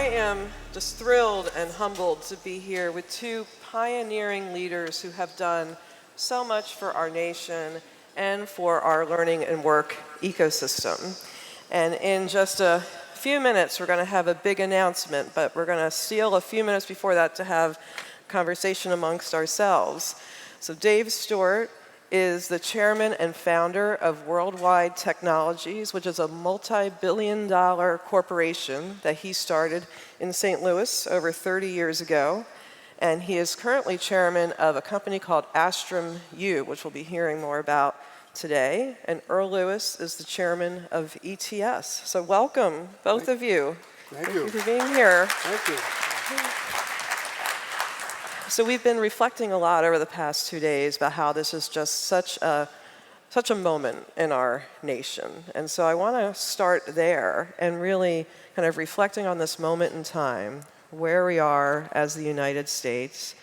I am just thrilled and humbled to be here with two pioneering leaders who have done so much for our nation and for our learning and work ecosystem. And in just a few minutes, we're going to have a big announcement, but we're going to steal a few minutes before that to have conversation amongst ourselves. So Dave Stewart is the chairman and founder of Worldwide Technologies, which is a multi-billion-dollar corporation that he started in St. Louis over 30 years ago. And he is currently chairman of a company called Astrum U, which we'll be hearing more about today. And Earl Lewis is the chairman of ETS. So welcome, both of you. Thank you. Thank you for being here. Thank you. So we've been reflecting a lot over the past 2 days about how this is just such a moment in our nation. And so I want to start there and really kind of reflecting on this moment in time, where we are as the United States.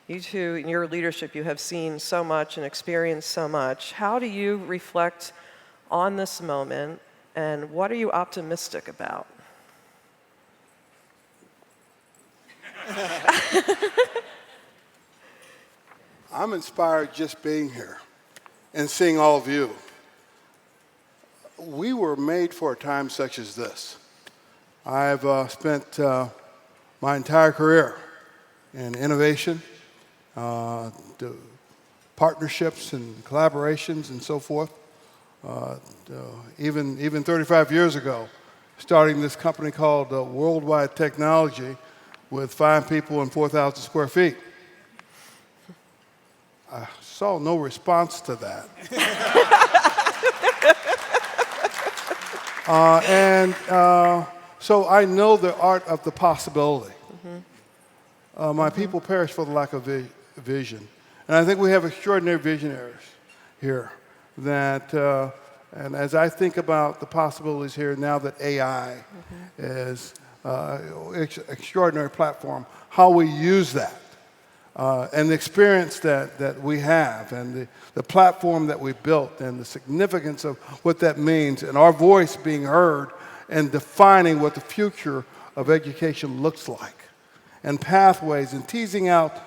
You two, in your leadership, you have seen so much and experienced so much. How do you reflect on this moment, and what are you optimistic about? I'm inspired just being here and seeing all of you. We were made for a time such as this. I've spent my entire career in innovation, partnerships and collaborations and so forth. Even 35 years ago, starting this company called Worldwide Technology with 5 people and 4,000 square feet. I saw no response to that. So I know the art of the possibility. My people perish for the lack of vision. And I think we have extraordinary visionaries here that, and as I think about the possibilities here now that AI is an extraordinary platform, how we use that. And the experience that we have and the platform that we built and the significance of what that means and our voice being heard and defining what the future of education looks like and pathways and teasing out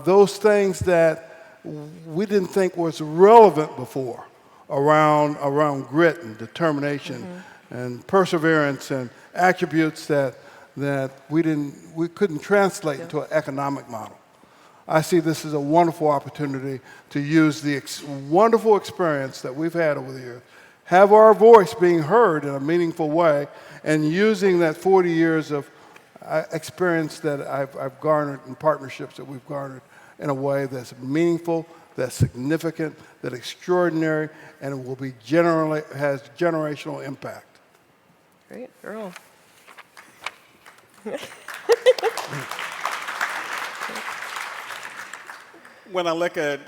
those things that we didn't think was relevant before around grit and determination and perseverance and attributes that we couldn't translate into an economic model. I see this as a wonderful opportunity to use the wonderful experience that we've had over the years, have our voice being heard in a meaningful way, and using that 40 years of experience that I've garnered and partnerships that we've garnered in a way that's meaningful, that's significant, that's extraordinary, and it will be has generational impact. Great, Earl. When I look at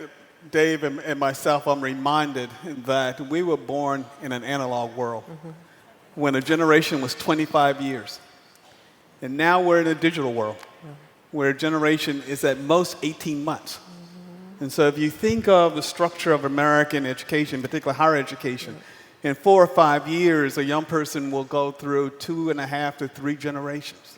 Dave and myself, I'm reminded that we were born in an analog world when a generation was 25 years. And now we're in a digital world where a generation is at most 18 months. And so if you think of the structure of American education, particularly higher education, in 4 or 5 years, a young person will go through 2.5 to 3 generations.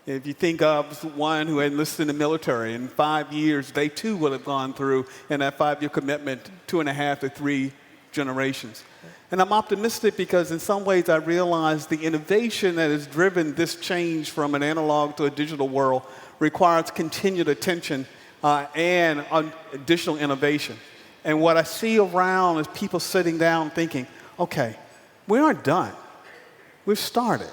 If you think of one who enlisted in the military, in 5 years, they too will have gone through, in that 5-year commitment, 2.5 to 3 generations. And I'm optimistic because in some ways I realize the innovation that has driven this change from an analog to a digital world requires continued attention and additional innovation. And what I see around is people sitting down thinking, okay, we aren't done. We've started.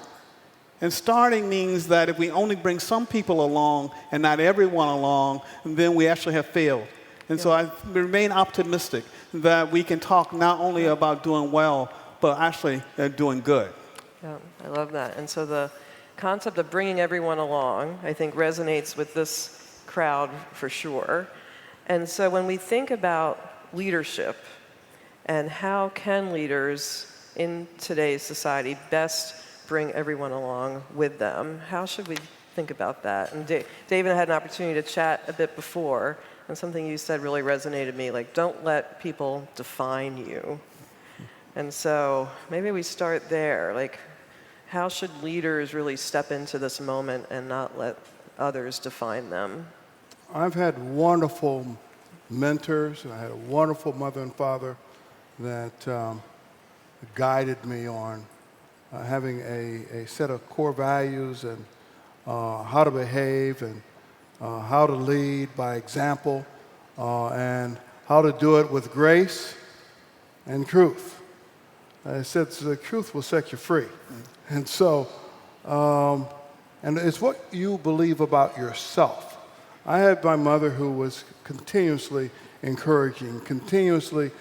And starting means that if we only bring some people along and not everyone along, then we actually have failed. And so I remain optimistic that we can talk not only about doing well, but actually doing good. Yeah, I love that. And so the concept of bringing everyone along, I think, resonates with this crowd for sure. And so when we think about leadership and how can leaders in today's society best bring everyone along with them, how should we think about that? And Dave and I had an opportunity to chat a bit before, and something you said really resonated with me, like, don't let people define you. And so maybe we start there. Like, How should leaders really step into this moment and not let others define them? I've had wonderful mentors, and I had a wonderful mother and father that guided me on having a set of core values and how to behave and how to lead by example and how to do it with grace and truth. It says the truth will set you free. And so, and it's what you believe about yourself. I had my mother who was continuously encouraging, continuously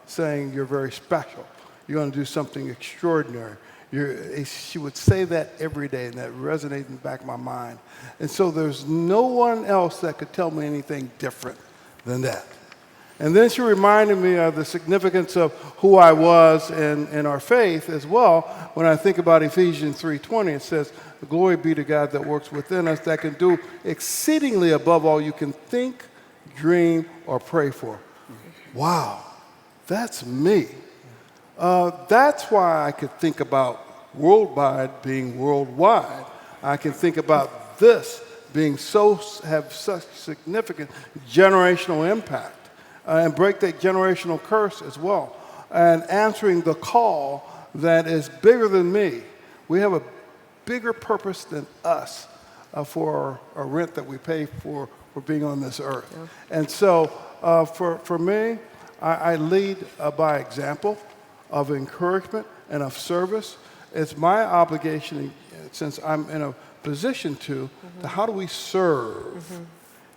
saying, you're very special. You're going to do something extraordinary. She would say that every day, and that resonated in the back of my mind. And so there's no one else that could tell me anything different than that. And then she reminded me of the significance of who I was in our faith as well. When I think about Ephesians 3:20, it says, glory be to God that works within us, that can do exceedingly above all you can think, dream, or pray for. Wow, that's me. That's why I could think about worldwide being worldwide. I can think about this being have such significant generational impact and break that generational curse as well. And answering the call that is bigger than me. We have a bigger purpose than us for a rent that we pay for being on this earth. Yeah. And so for me, I lead by example of encouragement and of service. It's my obligation, since I'm in a position to how do we serve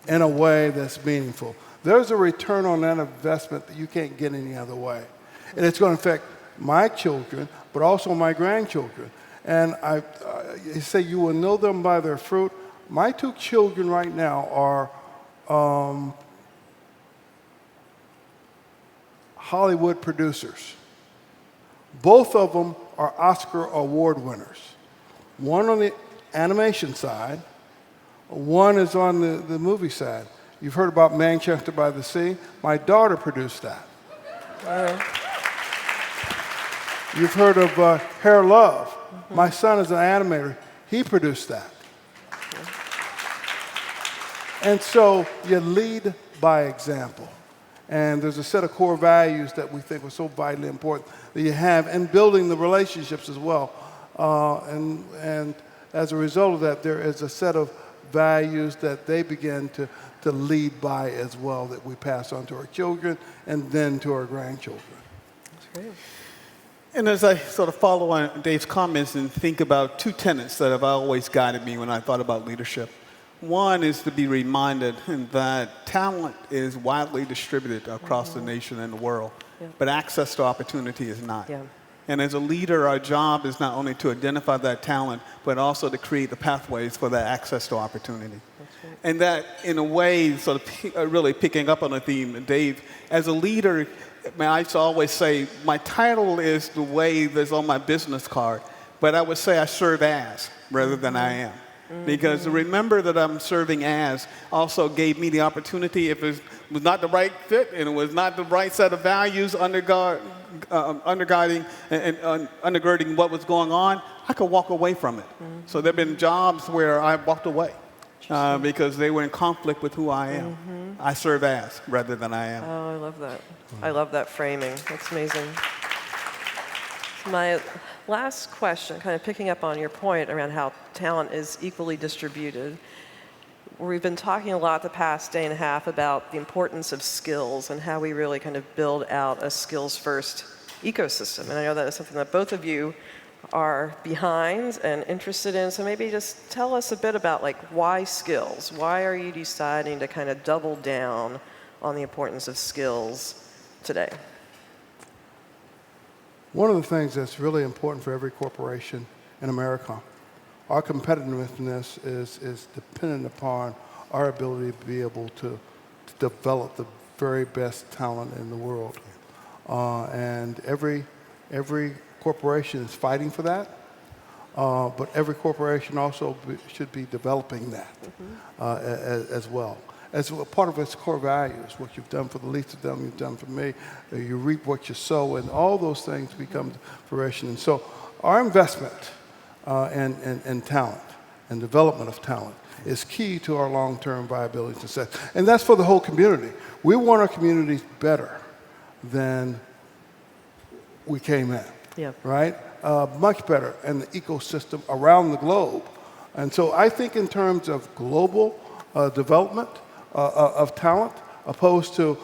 in a way that's meaningful? There's a return on that investment that you can't get any other way. And it's going to affect my children, but also my grandchildren. And I say you will know them by their fruit. My two children right now are Hollywood producers. Both of them are Oscar award winners. One on the animation side, one is on the movie side. You've heard about Manchester by the Sea. My daughter produced that. You've heard of Hair Love. My son is an animator. He produced that. And so you lead by example. And there's a set of core values that we think are so vitally important that you have in building the relationships as well. And as a result of that, there is a set of values that they begin to lead by as well that we pass on to our children and then to our grandchildren. That's great. And as I sort of follow on Dave's comments and think about two tenets that have always guided me when I thought about leadership. One is to be reminded that talent is widely distributed across the nation and the world, but access to opportunity is not. Yeah. And as a leader, our job is not only to identify that talent, but also to create the pathways for that access to opportunity. That's right. And that, in a way, sort of really picking up on the theme, Dave, as a leader, I used to always say, my title is the way that's on my business card, but I would say I serve as rather than I am. Because to remember that I'm serving as also gave me the opportunity, if it was not the right fit and it was not the right set of values undergirding and undergirding what was going on, I could walk away from it. So there have been jobs where I walked away because they were in conflict with who I am. I serve as rather than I am. Oh, I love that. I love that framing. That's amazing. My last question, kind of picking up on your point around how talent is equally distributed. We've been talking a lot the past day and a half about the importance of skills and how we really kind of build out a skills-first ecosystem. And I know that is something that both of you are behind and interested in. So maybe just tell us a bit about why skills? Why are you deciding to kind of double down on the importance of skills today? One of the things that's really important for every corporation in America, our competitiveness is dependent upon our ability to be able to develop the very best talent in the world. And every corporation is fighting for that, but every corporation also should be developing that as well. As a part of its core values, what you've done for the least of them, you've done for me. You reap what you sow, and all those things become fruition. And so our investment in talent and development of talent is key to our long-term viability and success. And that's for the whole community. We want our communities better than we came in, Yep. right? Much better in the ecosystem around the globe. And so I think in terms of global development of talent, opposed to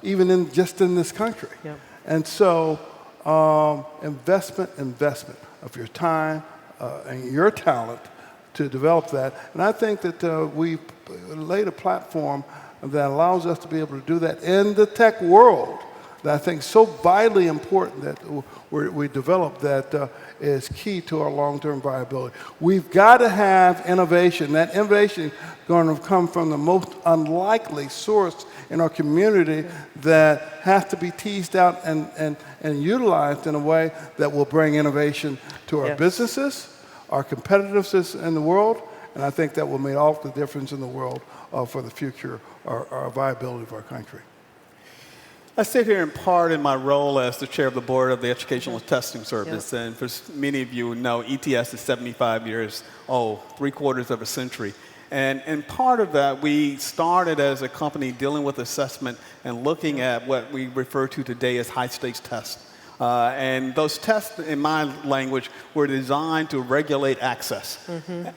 even just in this country. Yep. And so investment of your time and your talent to develop that. And I think that we've laid a platform that allows us to be able to do that in the tech world that I think is so vitally important that we develop that is key to our long-term viability. We've got to have innovation. That innovation is going to come from the most unlikely source in our community that has to be teased out and utilized in a way that will bring innovation to our Yes. businesses, our competitiveness in the world, and I think that will make all the difference in the world for the future, our viability of our country. I sit here in part in my role as the chair of the board of the Educational Testing Service, and for many of you who know, ETS is 75 years old, 3/4 of a century. And part of that, we started as a company dealing with assessment and looking at what we refer to today as high-stakes tests. And those tests, in my language, were designed to regulate access.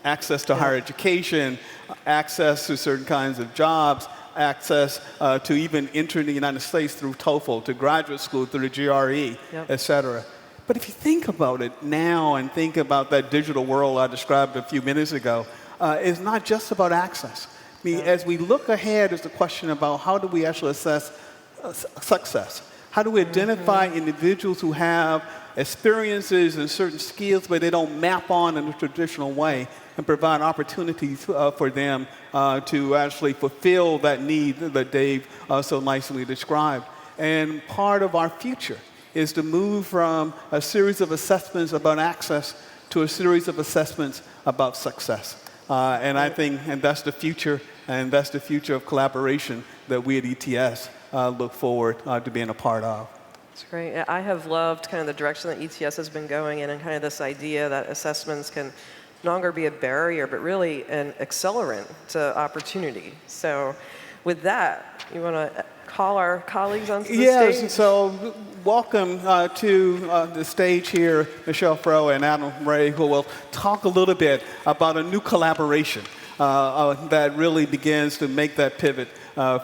Access to higher education, access to certain kinds of jobs, access to even entering the United States through TOEFL, to graduate school through the GRE, et cetera. But if you think about it now and think about that digital world I described a few minutes ago, it's not just about access. I mean, as we look ahead, it's a question about how do we actually assess success? How do we identify individuals who have experiences and certain skills, but they don't map on in a traditional way, and provide opportunities for them to actually fulfill that need that Dave so nicely described? And part of our future is to move from a series of assessments about access to a series of assessments about success. And I think, and that's the future, and that's the future of collaboration that we at ETS look forward to being a part of. That's great. I have loved kind of the direction that ETS has been going in, and kind of this idea that assessments can no longer be a barrier, but really an accelerant to opportunity. So with that, you want to call our colleagues onto the stage? Yes, so welcome to the stage here, Michelle Fro and Adam Ray, who will talk a little bit about a new collaboration that really begins to make that pivot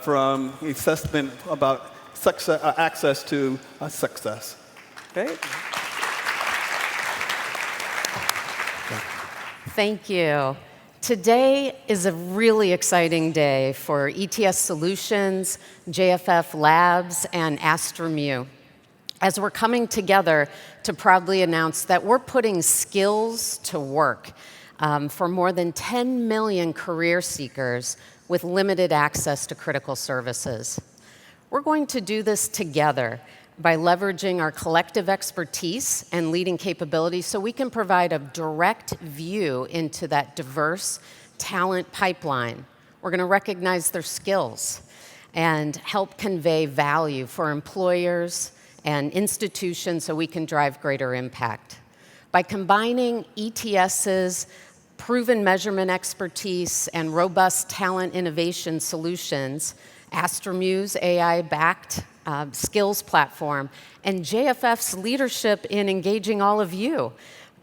from assessment about success, access to success. Great. Thank you. Today is a really exciting day for ETS Solutions, JFF Labs, and AstraMu, as we're coming together to proudly announce that we're putting skills to work for more than 10 million career seekers with limited access to critical services. We're going to do this together by leveraging our collective expertise and leading capabilities so we can provide a direct view into that diverse talent pipeline. We're going to recognize their skills and help convey value for employers and institutions so we can drive greater impact. By combining ETS's proven measurement expertise and robust talent innovation solutions, AstraMu's AI-backed skills platform, and JFF's leadership in engaging all of you,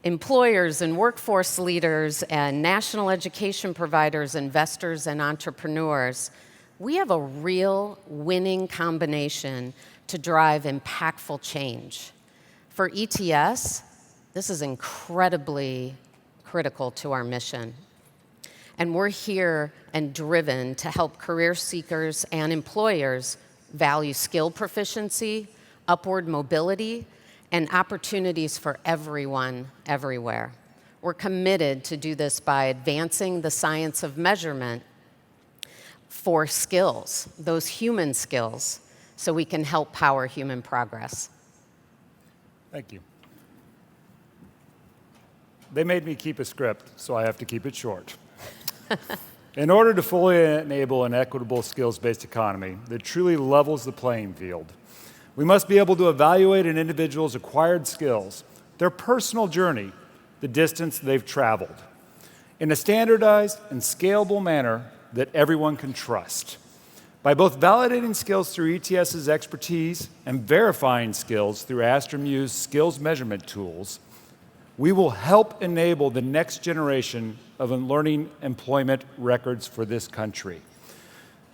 employers and workforce leaders and national education providers, investors and entrepreneurs, we have a real winning combination to drive impactful change. For ETS, this is incredibly critical to our mission. And we're here and driven to help career seekers and employers value skill proficiency, upward mobility, and opportunities for everyone, everywhere. We're committed to do this by advancing the science of measurement for skills, those human skills, so we can help power human progress. Thank you. They made me keep a script, so I have to keep it short. In order to fully enable an equitable skills-based economy that truly levels the playing field, we must be able to evaluate an individual's acquired skills their personal journey, the distance they've traveled, in a standardized and scalable manner that everyone can trust. By both validating skills through ETS's expertise and verifying skills through AstroMu's skills measurement tools, we will help enable the next generation of learning employment records for this country.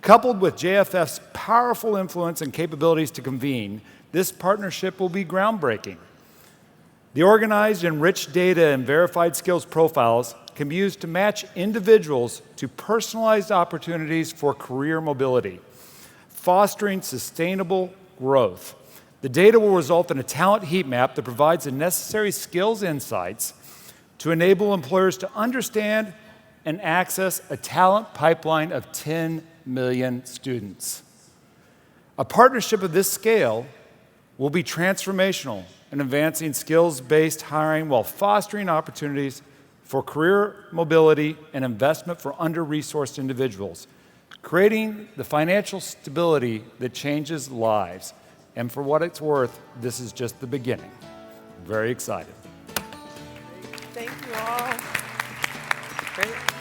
Coupled with JFF's powerful influence and capabilities to convene, this partnership will be groundbreaking. The organized and rich data and verified skills profiles can be used to match individuals to personalized opportunities for career mobility, fostering sustainable growth. The data will result in a talent heat map that provides the necessary skills insights to enable employers to understand and access a talent pipeline of 10 million students. A partnership of this scale will be transformational in advancing skills-based hiring while fostering opportunities for career mobility and investment for under-resourced individuals, creating the financial stability that changes lives. And for what it's worth, this is just the beginning. Very excited. Thank you all. Great.